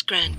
Grant.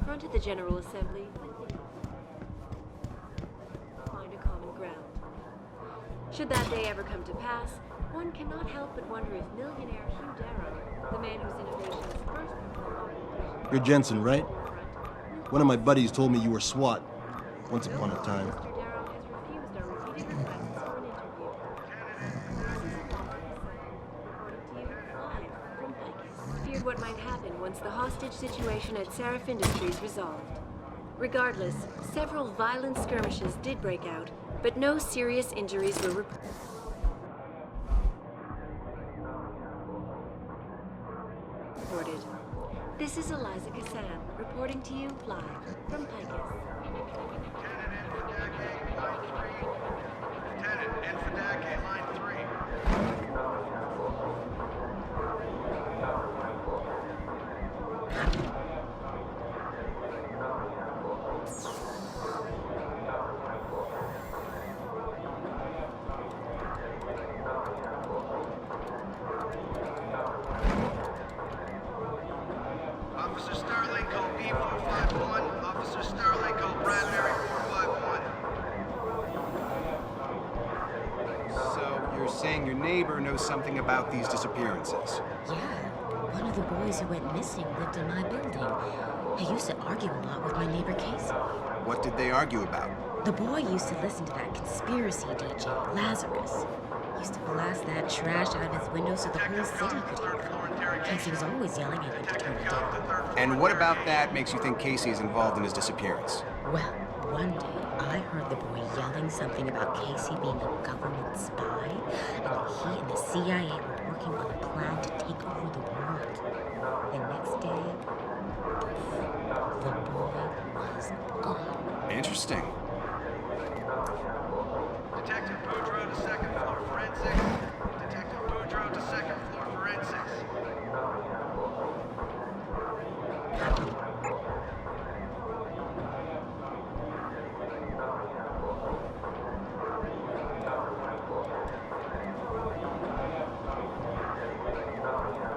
Front of the General Assembly, find a common ground. Should that day ever come to pass, one cannot help but wonder if millionaire Hugh Darrow, the man whose innovations first... You're Jensen, right? One of my buddies told me you were SWAT, once upon a time. Mr. Darrow has refused our repeated requests for an interview. Reporting to you live from Pacifist. Feared what might happen once the hostage situation at Seraph Industries resolved. Regardless, several violent skirmishes did break out, but no serious injuries were reported. This is Eliza Kassan, reporting to you live from Pacifist. Lieutenant, Infidake, line 3. Officer Sterling, call B451. Officer Sterling, call Bradbury 451. So, you're saying your neighbor knows something about these disappearances? Yeah, one of the boys who went missing lived in my building. I used to argue a lot with my neighbor Casey. What did they argue about? The boy used to listen to that conspiracy DJ, Lazarus. Used to blast that trash out of his window so the whole city could hear it. Casey was always yelling at him to turn it down. And what about that makes you think Casey is involved in his disappearance? Well, one day I heard the boy yelling something about Casey being a government spy, and that he and the CIA were working on a plan to take over the world. The next day, the boy was gone. Interesting. Detective Boudreaux to second floor forensics. Detective Boudreaux to second floor forensics.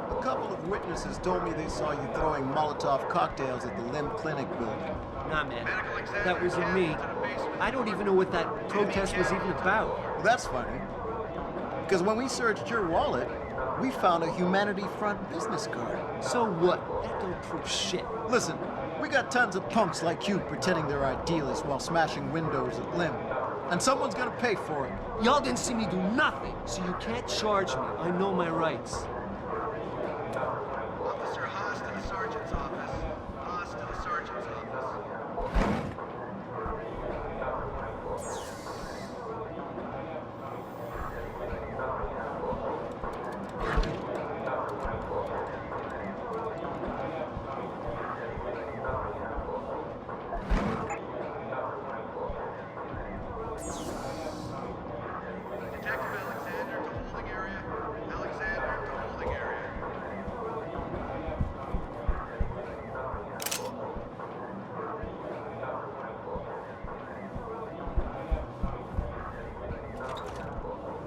A couple of witnesses told me they saw you throwing Molotov cocktails at the Limb Clinic building. Nah, man. Medical examiner That wasn't down me. to the basement. I don't even know what that protest was even about. Well, that's funny. Because when we searched your wallet, we found a Humanity Front business card. So what? That don't prove shit. Listen, we got tons of punks like you pretending they're idealists while smashing windows at Limb. And someone's gonna pay for it. Y'all didn't see me do nothing, so you can't charge me. I know my rights. Officer Haas to the sergeant's office. Haas to the sergeant's office. Detective Alexander to holding area. Alexander to holding area.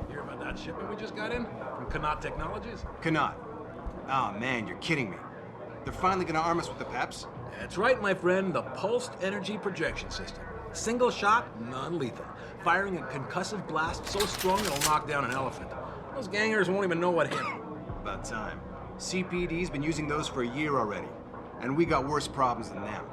Hear about that shipment we just got in? From Connaught Technologies? Connaught. Oh man, you're kidding me. They're finally gonna arm us with the PEPs? That's right, my friend, the Pulsed Energy Projection System. Single shot, non-lethal. Firing a concussive blast so strong it'll knock down an elephant. Those gangers won't even know what hit them. About time. CPD's been using those for a year already. And we got worse problems than them.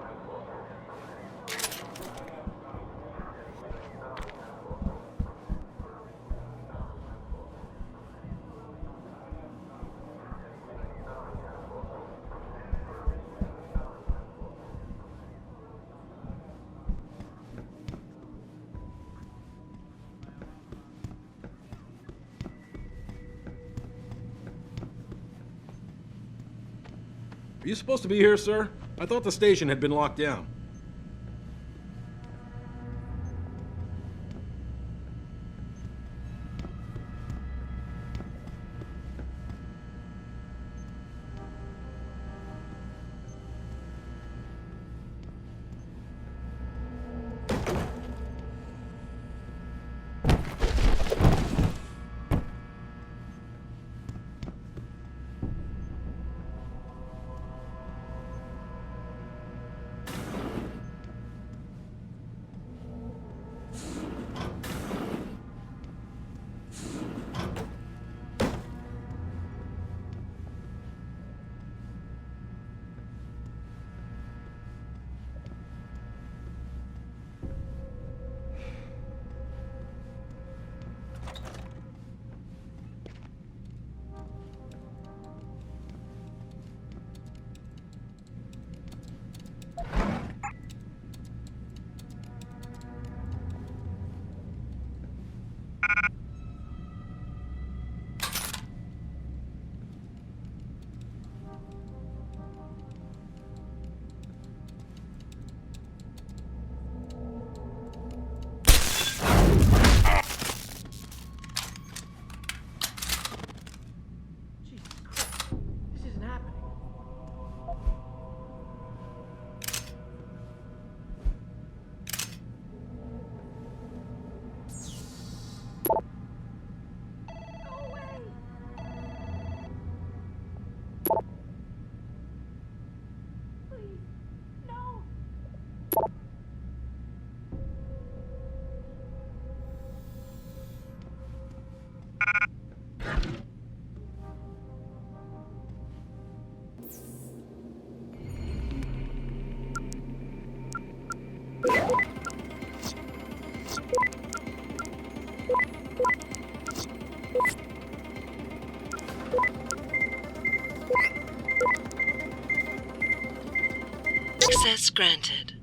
Are you supposed to be here, sir? I thought the station had been locked down. Access granted.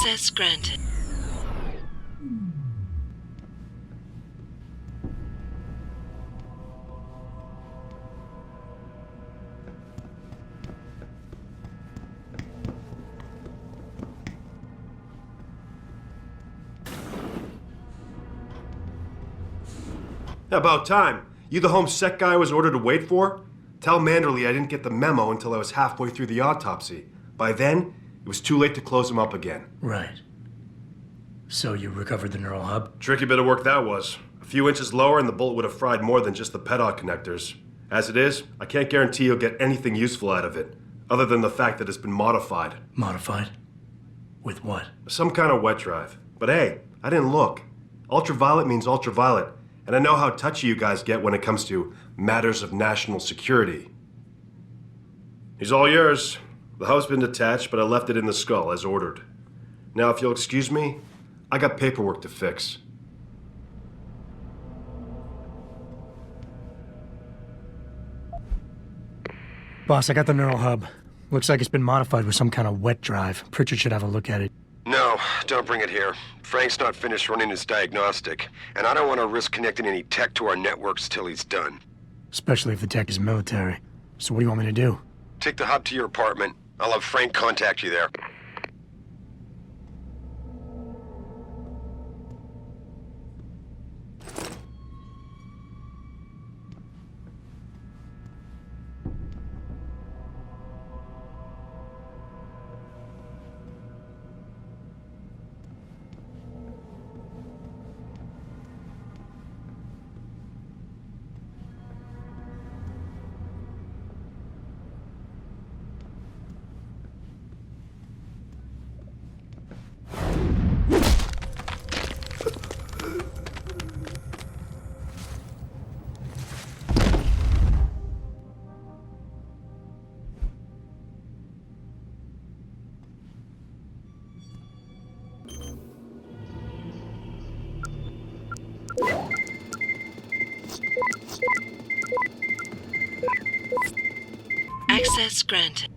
Access granted. About time. You the home sec guy I was ordered to wait for? Tell Manderley I didn't get the memo until I was halfway through the autopsy. By then, it was too late to close him up again. Right. So you recovered the neural hub? Tricky bit of work that was. A few inches lower and the bullet would have fried more than just the pedal connectors. As it is, I can't guarantee you'll get anything useful out of it, other than the fact that it's been modified. Modified? With what? Some kind of wet drive. But hey, I didn't look. Ultraviolet means ultraviolet, and I know how touchy you guys get when it comes to matters of national security. He's all yours. The hub's been detached, but I left it in the skull as ordered. Now, if you'll excuse me, I got paperwork to fix. Boss, I got the neural hub. Looks like it's been modified with some kind of wet drive. Pritchard should have a look at it. No, don't bring it here. Frank's not finished running his diagnostic, and I don't want to risk connecting any tech to our networks till he's done. Especially if the tech is military. So what do you want me to do? Take the hub to your apartment. I'll have Frank contact you there. Access granted.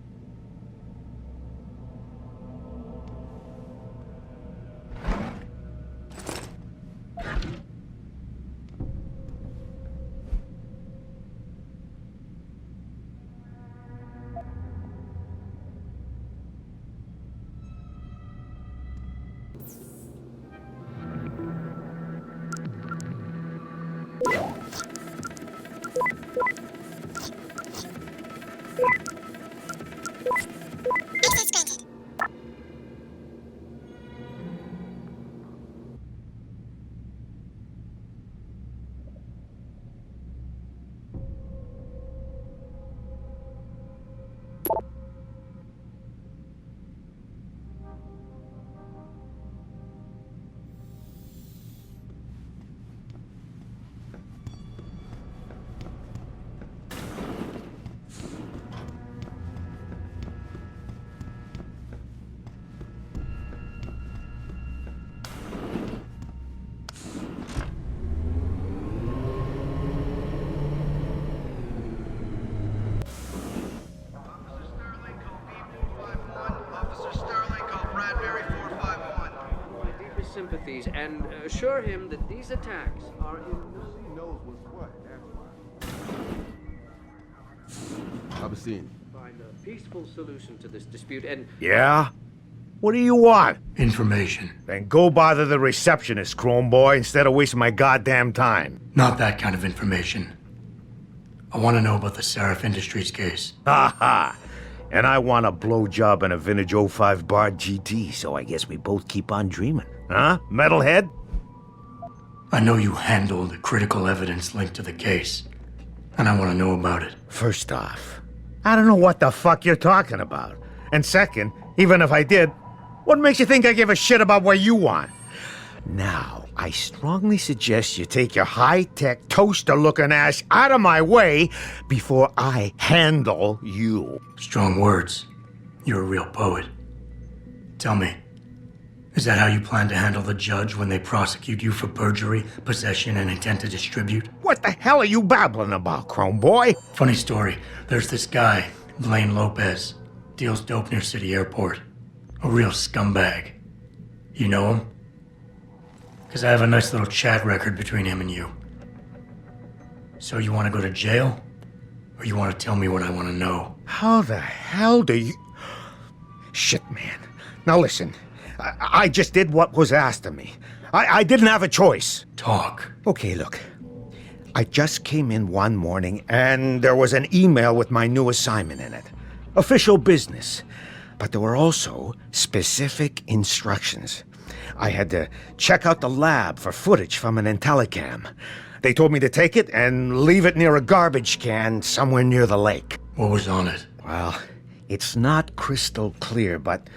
Sympathies and assure him that these attacks are in find a peaceful solution to this dispute and Yeah? What do you want? Information. Then go bother the receptionist, Chrome Boy, instead of wasting my goddamn time. Not that kind of information. I want to know about the Seraph Industries case. Ha ha! And I want a blowjob in a vintage 05 Bar GT, so I guess we both keep on dreaming. Huh, metalhead? I know you handled the critical evidence linked to the case, and I want to know about it. First off, I don't know what the fuck you're talking about. And second, even if I did, what makes you think I give a shit about what you want? Now, I strongly suggest you take your high-tech, toaster-looking ass out of my way before I handle you. Strong words. You're a real poet. Tell me, is that how you plan to handle the judge when they prosecute you for perjury, possession, and intent to distribute? What the hell are you babbling about, Chrome Boy? Funny story. There's this guy, Blaine Lopez, deals dope near City Airport. A real scumbag. You know him? Because I have a nice little chat record between him and you. So you want to go to jail? Or you want to tell me what I want to know? How the hell do you... Shit, man. Now listen, I just did what was asked of me. I didn't have a choice. Talk. Okay, look. I just came in one morning and there was an email with my new assignment in it. Official business. But there were also specific instructions. I had to check out the lab for footage from an IntelliCam. They told me to take it and leave it near a garbage can somewhere near the lake. What was on it? Well, it's not crystal clear, but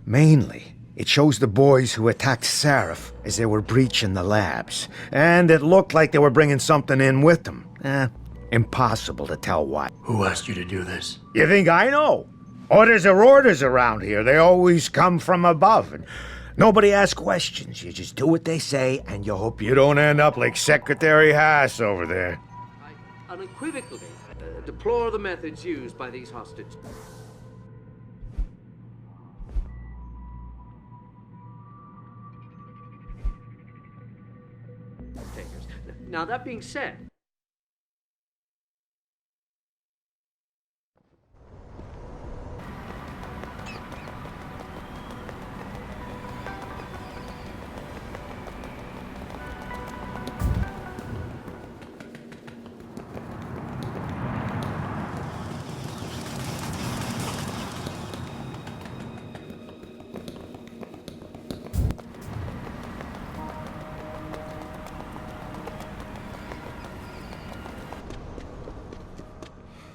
mainly it shows the boys who attacked Seraph as they were breaching the labs. And it looked like they were bringing something in with them. Impossible to tell what. Who asked you to do this? You think I know? Orders are orders around here. They always come from above. And nobody asks questions. You just do what they say, and you hope you don't end up like Secretary Haas over there. I unequivocally deplore the methods used by these hostage takers. Now, that being said,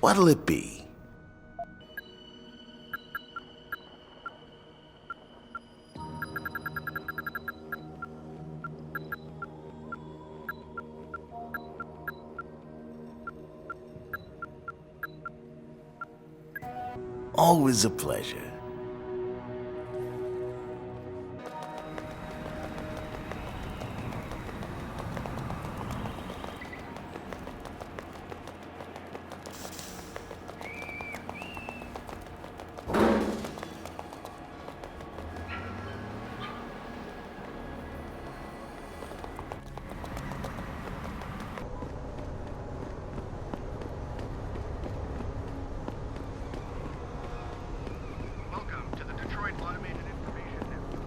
What'll it be? Always a pleasure. Welcome to the Detroit Automated Information Network.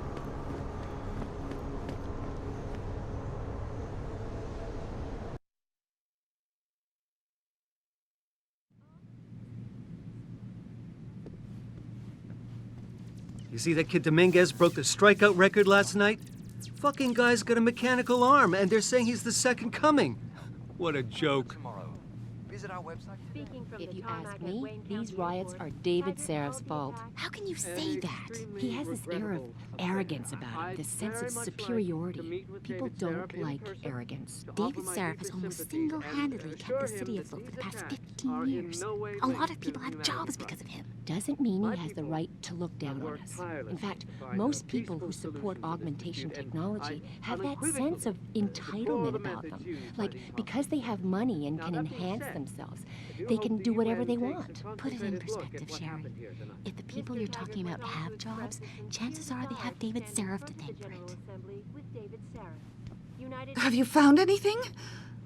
You see that kid Dominguez broke the strikeout record last night? Fucking guy's got a mechanical arm, and they're saying he's the second coming. What a joke. Visit our website. If you ask me, these riots are David Seraph's fault. How can you say that? He has this air of arrogance about him, this sense of superiority. People don't like arrogance. David Seraph has almost single-handedly kept the city afloat for the past 15 years. A lot of people have jobs because of him. Doesn't mean he has the right to look down on us. In fact, most people who support augmentation technology have that sense of entitlement about them. Like, because they have money and can enhance themselves, they can do whatever they want. Put it in perspective, Sherry. If the people you're talking about have jobs, chances are they have David Seraph to thank for it. Have you found anything?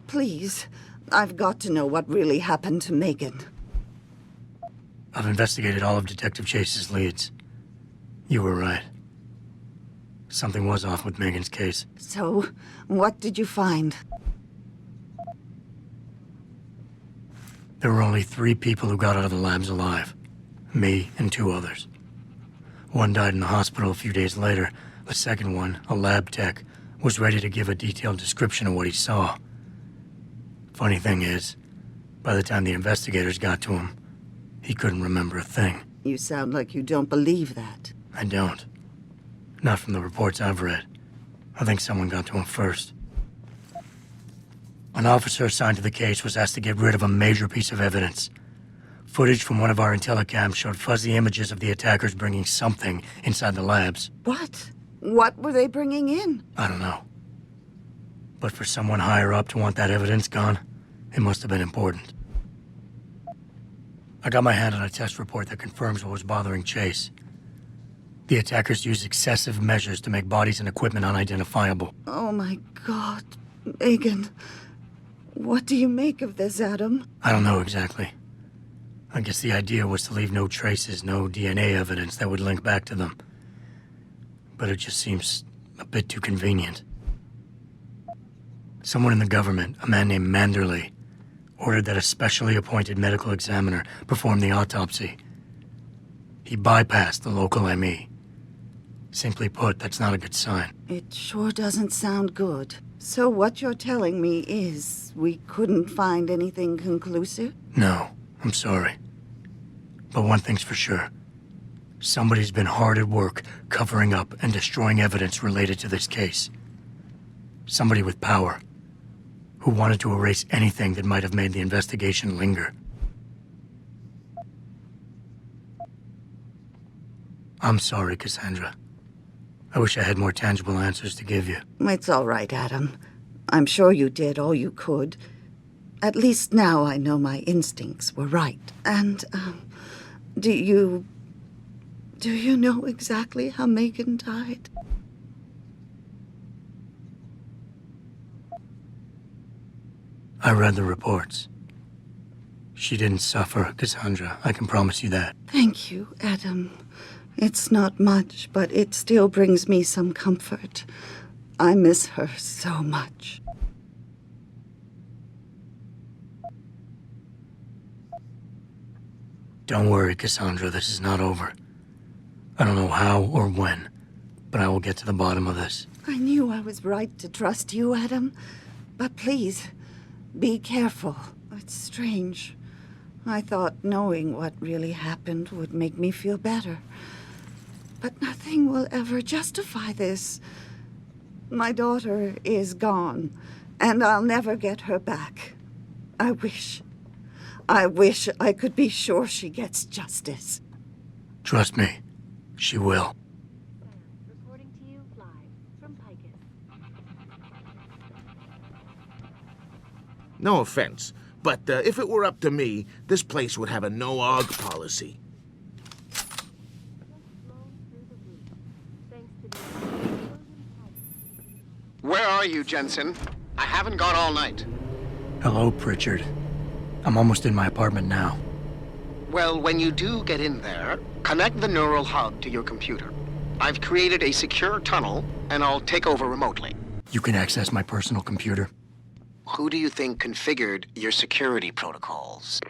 Please, I've got to know what really happened to Megan. I've investigated all of Detective Chase's leads. You were right. Something was off with Megan's case. So, what did you find? There were only 3 people who got out of the labs alive. Me and 2 others. One died in the hospital a few days later. The second one, a lab tech, was ready to give a detailed description of what he saw. Funny thing is, by the time the investigators got to him, he couldn't remember a thing. You sound like you don't believe that. I don't. Not from the reports I've read. I think someone got to him first. An officer assigned to the case was asked to get rid of a major piece of evidence. Footage from one of our IntelliCams showed fuzzy images of the attackers bringing something inside the labs. What? What were they bringing in? I don't know. But for someone higher up to want that evidence gone, it must have been important. I got my hand on a test report that confirms what was bothering Chase. The attackers used excessive measures to make bodies and equipment unidentifiable. Oh my God. Megan, what do you make of this, Adam? I don't know exactly. I guess the idea was to leave no traces, no DNA evidence that would link back to them. But it just seems a bit too convenient. Someone in the government, a man named Manderley, ordered that a specially appointed medical examiner perform the autopsy. He bypassed the local ME. Simply put, that's not a good sign. It sure doesn't sound good. So what you're telling me is we couldn't find anything conclusive? No, I'm sorry. But one thing's for sure. Somebody's been hard at work covering up and destroying evidence related to this case. Somebody with power, who wanted to erase anything that might have made the investigation linger. I'm sorry, Cassandra. I wish I had more tangible answers to give you. It's all right, Adam. I'm sure you did all you could. At least now I know my instincts were right. And, do you know exactly how Megan died? I read the reports. She didn't suffer, Cassandra. I can promise you that. Thank you, Adam. It's not much, but it still brings me some comfort. I miss her so much. Don't worry, Cassandra. This is not over. I don't know how or when, but I will get to the bottom of this. I knew I was right to trust you, Adam. But please, be careful. It's strange. I thought knowing what really happened would make me feel better. But nothing will ever justify this. My daughter is gone, and I'll never get her back. I wish I could be sure she gets justice. Trust me, she will. Reporting to you live from Pacifist. No offense, but if it were up to me, this place would have a no-aug policy. Where are you, Jensen? I haven't gone all night. Hello, Pritchard. I'm almost in my apartment now. Well, when you do get in there, connect the neural hub to your computer. I've created a secure tunnel, and I'll take over remotely. You can access my personal computer. Who do you think configured your security protocols?